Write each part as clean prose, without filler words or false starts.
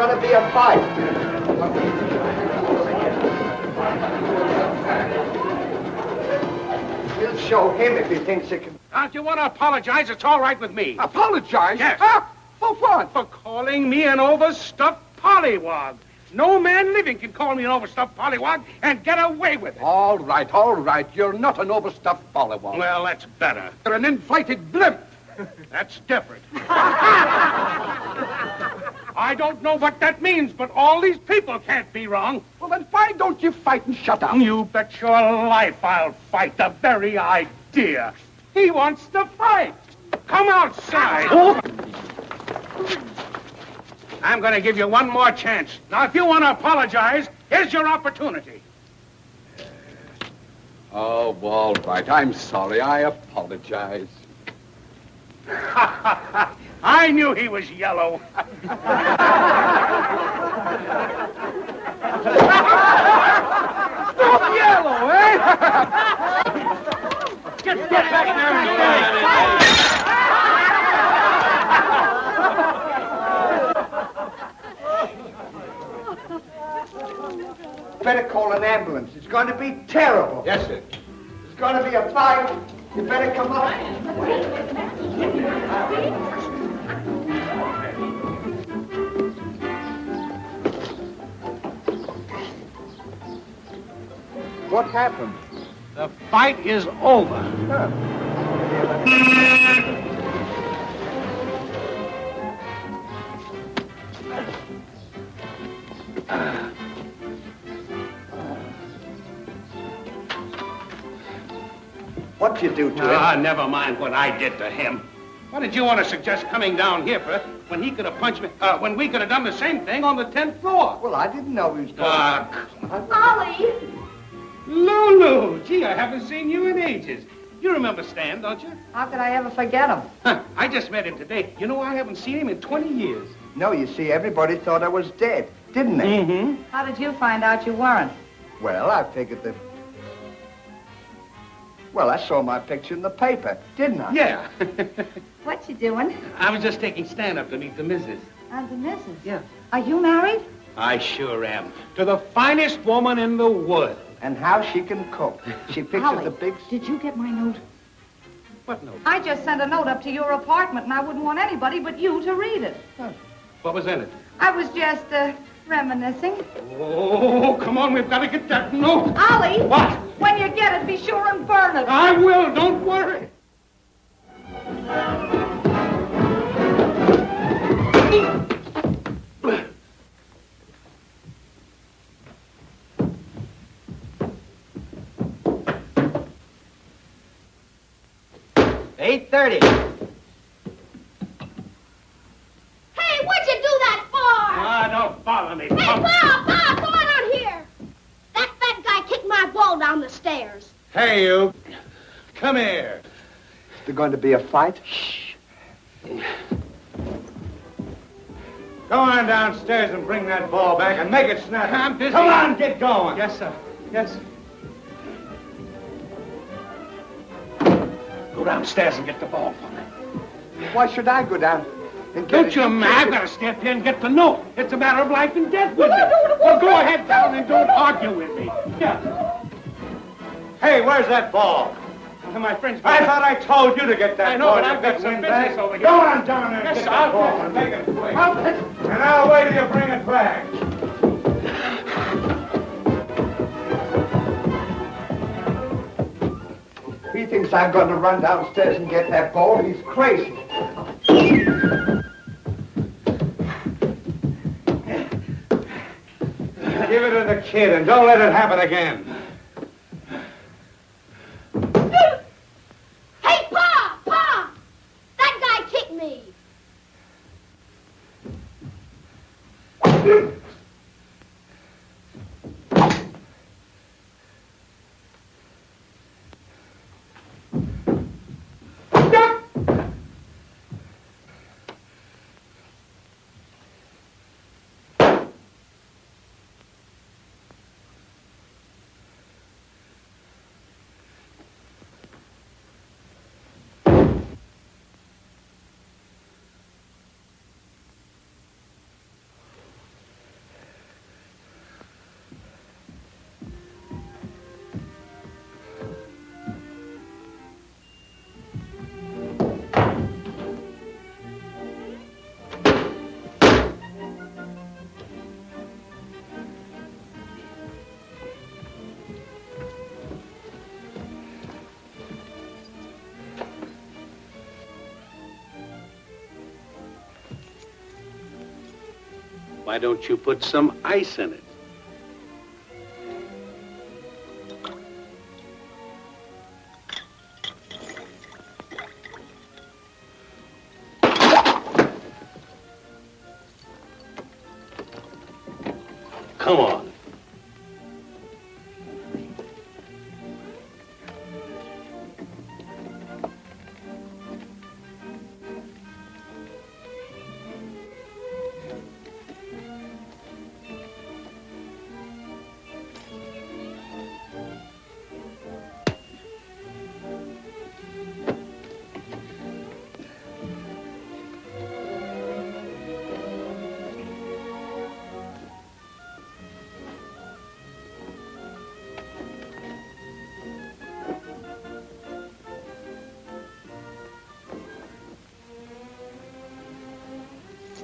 going to be a fight. We'll show him if he thinks it can... Now, if you want to apologize, it's all right with me. Apologize? Yes. For what? For calling me an overstuffed pollywog. No man living can call me an overstuffed pollywog and get away with it. All right. You're not an overstuffed pollywog. Well, that's better. You're an inflated blimp. That's different. I don't know what that means, but all these people can't be wrong. Well, then why don't you fight and shut up? You bet your life I'll fight. The very idea. He wants to fight. Come outside. I'm going to give you one more chance. Now, if you want to apologize, here's your opportunity. Oh, all right. I'm sorry. I apologize. I knew he was yellow. Stop yellow, eh? Get back there and Better call an ambulance. It's going to be terrible. Yes, sir. It's going to be a fight. You better come up. What happened? The fight is over. What'd you do to him? Never mind what I did to him. What did you want to suggest coming down here for when he could have punched me, when we could have done the same thing on the 10th floor? Well, I didn't know he was going Ollie! Lulu! Gee, I haven't seen you in ages. You remember Stan, don't you? How could I ever forget him? I just met him today. You know, I haven't seen him in 20 years. No, you see, everybody thought I was dead, didn't they? Mm-hmm. How did you find out you weren't? Well, I figured that... Well, I saw my picture in the paper, didn't I? Yeah. What you doing? I was just taking Stan up to meet the missus. I'm the missus. Yeah. Are you married? I sure am. To the finest woman in the world. And how she can cook. She pictures Ollie, the big... did you get my note? What note? I just sent a note up to your apartment, and I wouldn't want anybody but you to read it. What was in it? I was just, reminiscing. Oh, come on, we've got to get that note. Ollie! What? When you get it, be sure and burn it. I will, don't worry. $8:30. Hey, what'd you do that for? Don't bother me. Hey, Bob, go on out here. That fat guy kicked my ball down the stairs. Hey, you. Come here. Is there going to be a fight? Shh. Go on downstairs and bring that ball back and make it snap. I'm busy. Come on, get going. Yes, sir. Yes. Go downstairs and get the ball for me. Why should I go down and get Don't you, man? I've got to step here and get the note. It's a matter of life and death with me. Well, go ahead down and don't argue with me. Yeah. Hey, where's that ball? My friend's... I thought I told you to get that ball. I know, but I've got some business over here. Go on down there and Yes, get I'll that ball get it. and make it quick. I'll get it. And I'll wait till you bring it back. He thinks I'm going to run downstairs and get that ball. He's crazy. Give it to the kid and don't let it happen again. Hey, Pa! That guy kicked me. Why don't you put some ice in it? Come on.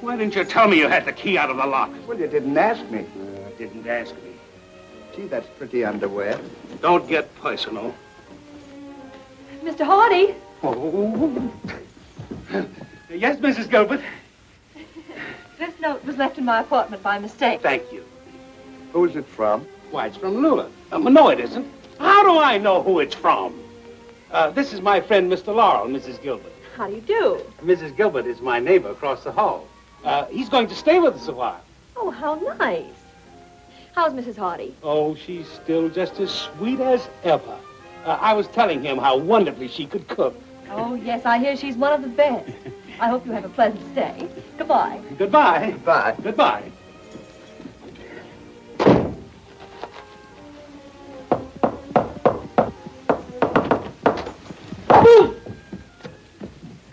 Why didn't you tell me you had the key out of the lock? Well, you didn't ask me. Didn't ask me. Gee, that's pretty underwear. Don't get personal. Mr. Hardy. Oh. Yes, Mrs. Gilbert. This note was left in my apartment by mistake. Thank you. Who's it from? Why, it's from Lula. No, it isn't. How do I know who it's from? This is my friend, Mr. Laurel, Mrs. Gilbert. How do you do? Mrs. Gilbert is my neighbor across the hall. He's going to stay with us a while. Oh, how nice. How's Mrs. Hardy? Oh, she's still just as sweet as ever. I was telling him how wonderfully she could cook. Oh, yes, I hear she's one of the best. I hope you have a pleasant stay. Goodbye. Goodbye. Goodbye. Goodbye.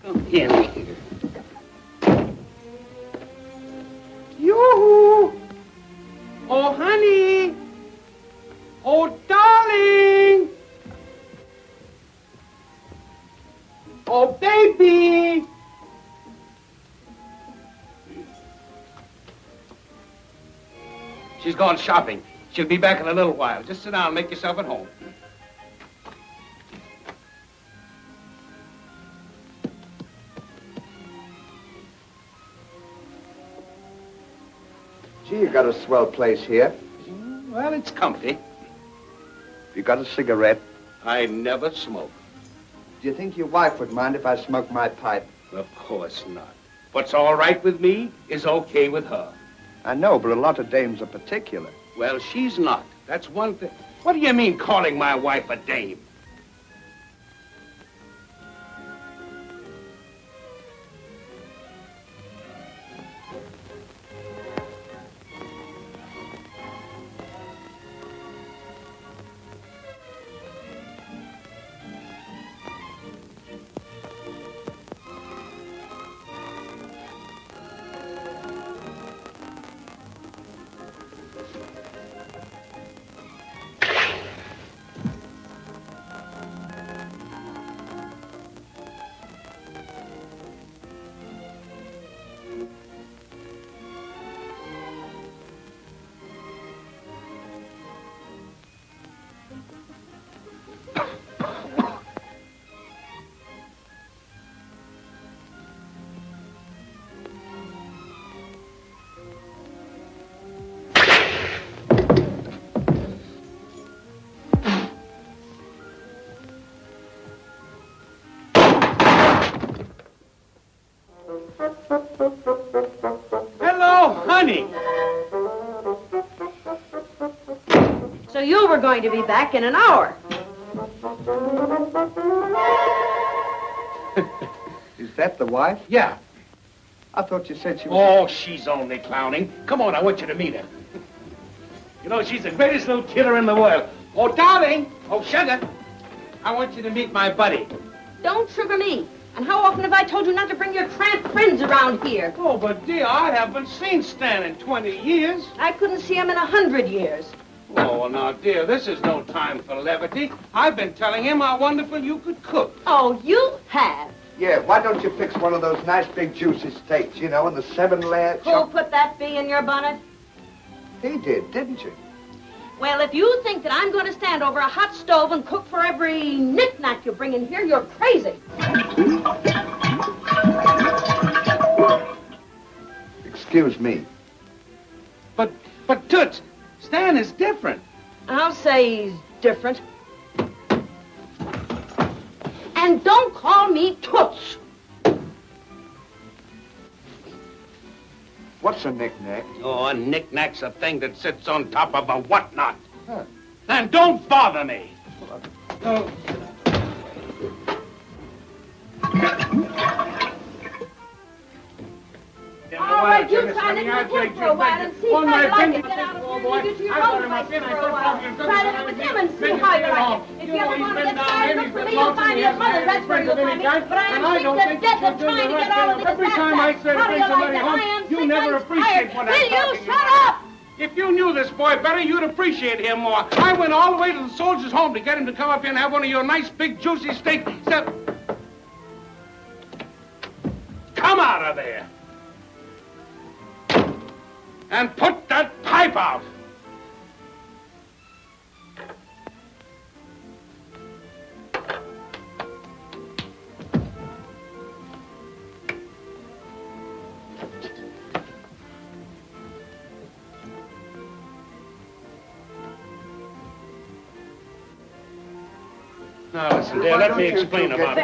Come here. Yoo-hoo! Oh, honey! Oh, darling! Oh, baby! She's gone shopping. She'll be back in a little while. Just sit down and make yourself at home. Gee, you got a swell place here. Well, it's comfy. You got a cigarette? I never smoke. Do you think your wife would mind if I smoked my pipe? Of course not. What's all right with me is okay with her. I know, but a lot of dames are particular. Well, she's not. That's one thing. What do you mean calling my wife a dame? Hello, honey. So you were going to be back in an hour. Is that the wife? Yeah. I thought you said she was... Oh, she's only clowning. Come on, I want you to meet her. You know, she's the greatest little kidder in the world. Oh, darling. Oh, sugar. I want you to meet my buddy. Don't sugar me. And how often have I told you not to bring your tramp friends around here? Oh, but dear, I haven't seen Stan in 20 years. I couldn't see him in 100 years. Oh, well, now, dear, this is no time for levity. I've been telling him how wonderful you could cook. Oh, you have. Yeah, why don't you fix one of those nice big juicy steaks, you know, and the 7-layer Who put that bee in your bonnet? He did, didn't you? Well, if you think that I'm going to stand over a hot stove and cook for every knick-knack you bring in here, you're crazy. Excuse me. But Toots, Stan is different. I'll say he's different. And don't call me Toots. What's a knick-knack? Oh, a knick-knack's a thing that sits on top of a whatnot. Huh. And don't bother me. Oh. All right, you try to live with him for a while and see how you like it. Get out of here and you get to your own place for a while. Try to live with him and see how you like it. If you ever want to get tired, look for me. You'll find your mother. That's where you'll find me. But I am sick to death of trying to get all of this Every time I say to bring somebody home, you never appreciate what I'm talking about. Will you shut up? If you knew this boy better, you'd appreciate him more. I went all the way to the soldier's home to get him to come up here and have one of your nice, big, juicy steaks. Come out of there. And put that pipe out. Now, listen, dear, let me explain about it.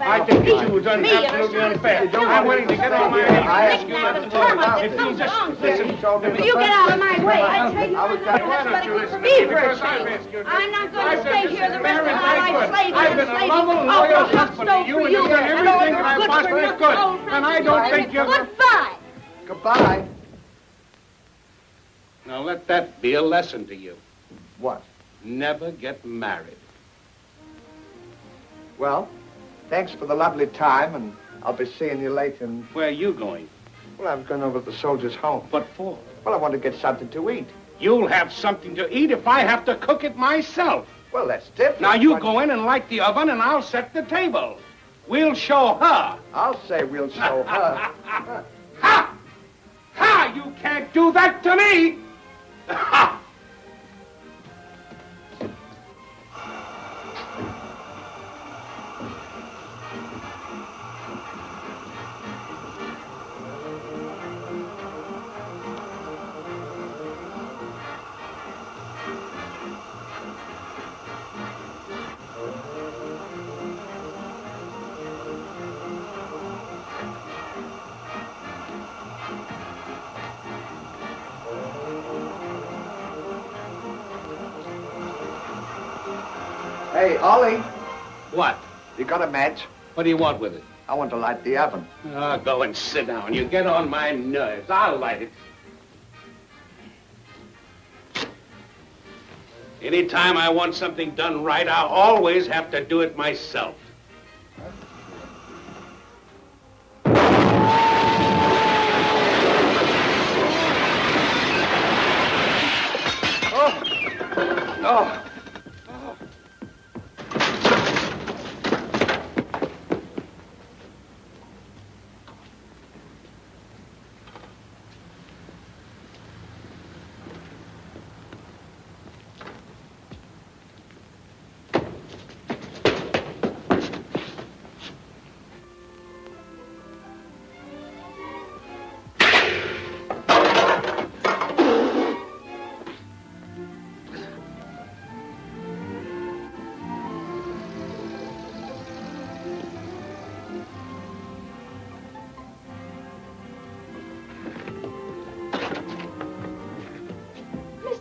I think that you were done absolutely unfair. I'm willing to get on my knees and ask you not to talk. If you just listen. Will you get out of my way? I tell you, I'm not going to be for a change. I'm not going to stay here the rest of my life slaving I've been a loving, loyal husband to you, and you've done everything that I possibly could. And I don't think you're... Goodbye. Goodbye. Now, let that be a lesson to you. What? Never get married. Well, thanks for the lovely time, and I'll be seeing you later. Where are you going? Well, I'm going over to the soldier's home. What for? Well, I want to get something to eat. You'll have something to eat if I have to cook it myself. Well, that's different. Now, you go in and light the oven, and I'll set the table. We'll show her. I'll say we'll show her. Ha! Ha! You can't do that to me! Ha! Hey, Ollie, What? you got a match? What do you want with it? I want to light the oven. Oh, go and sit down. You get on my nerves. I'll light it. Anytime I want something done right, I always have to do it myself. Oh.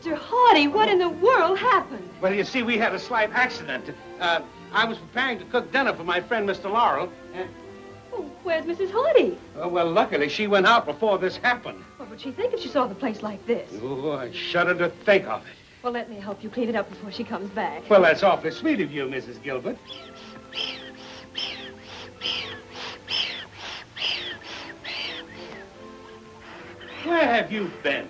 Mr. Hardy, what in the world happened? Well, you see, we had a slight accident. I was preparing to cook dinner for my friend, Mr. Laurel, and... Oh, where's Mrs. Hardy? well, luckily, she went out before this happened. What would she think if she saw the place like this? Oh, I shudder to think of it. Well, let me help you clean it up before she comes back. Well, that's awfully sweet of you, Mrs. Gilbert. Where have you been?